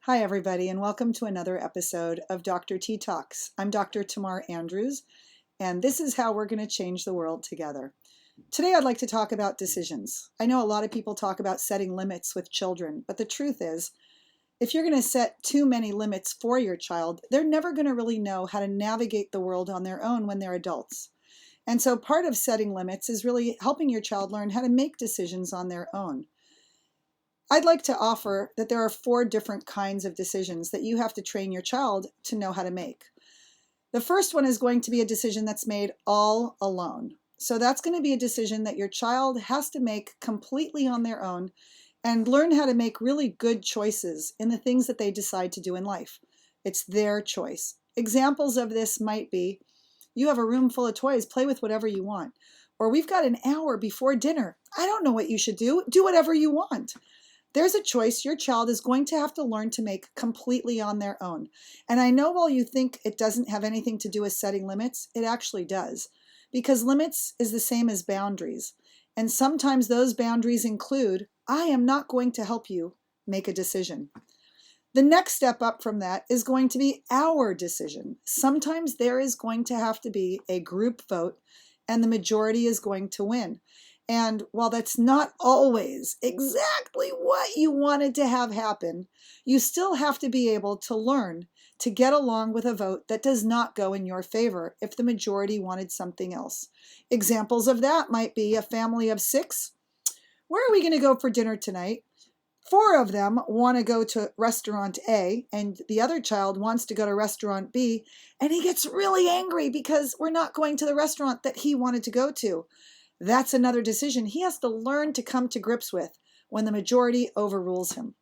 Hi, everybody, and welcome to another episode of Dr. T Talks. I'm Dr. Tamar Andrews, and this is how we're going to change the world together. Today, I'd like to talk about decisions. I know a lot of people talk about setting limits with children, but the truth is, if you're going to set too many limits for your child, they're never going to really know how to navigate the world on their own when they're adults. And so part of setting limits is really helping your child learn how to make decisions on their own. I'd like to offer that there are 4 different kinds of decisions that you have to train your child to know how to make. The first one is going to be a decision that's made all alone. So that's going to be a decision that your child has to make completely on their own and learn how to make really good choices in the things that they decide to do in life. It's their choice. Examples of this might be, you have a room full of toys, play with whatever you want. Or we've got an hour before dinner. I don't know what you should do. Do whatever you want. There's a choice your child is going to have to learn to make completely on their own. And I know while you think it doesn't have anything to do with setting limits, it actually does. Because limits is the same as boundaries. And sometimes those boundaries include, I am not going to help you make a decision. The next step up from that is going to be our decision. Sometimes there is going to have to be a group vote and the majority is going to win. And while that's not always exactly what you wanted to have happen, you still have to be able to learn to get along with a vote that does not go in your favor if the majority wanted something else. Examples of that might be a family of 6. Where are we going to go for dinner tonight? 4 of them want to go to restaurant A, and the other child wants to go to restaurant B, and he gets really angry because we're not going to the restaurant that he wanted to go to. That's another decision he has to learn to come to grips with when the majority overrules him.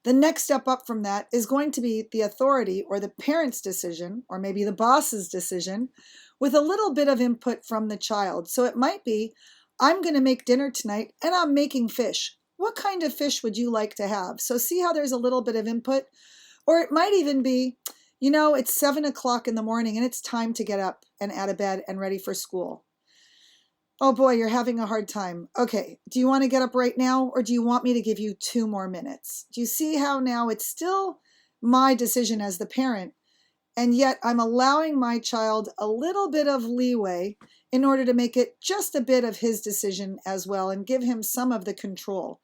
The next step up from that is going to be the authority or the parent's decision, or maybe the boss's decision, with a little bit of input from the child. So it might be, I'm going to make dinner tonight and I'm making fish. What kind of fish would you like to have? So see how there's a little bit of input? Or it might even be, it's 7 o'clock in the morning and it's time to get up and out of bed and ready for school. Oh boy, you're having a hard time. Okay, do you want to get up right now or do you want me to give you 2 more minutes? Do you see how now it's still my decision as the parent, and yet I'm allowing my child a little bit of leeway in order to make it just a bit of his decision as well and give him some of the control.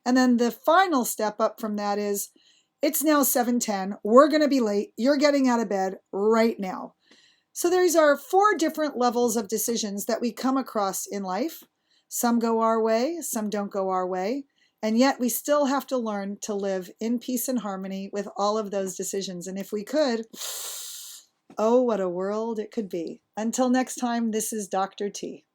And then the final step up from that is, it's now 7:10, we're going to be late, you're getting out of bed right now. So these are 4 different levels of decisions that we come across in life. Some go our way, some don't go our way, and yet we still have to learn to live in peace and harmony with all of those decisions. And if we could, oh, what a world it could be. Until next time, this is Dr. T.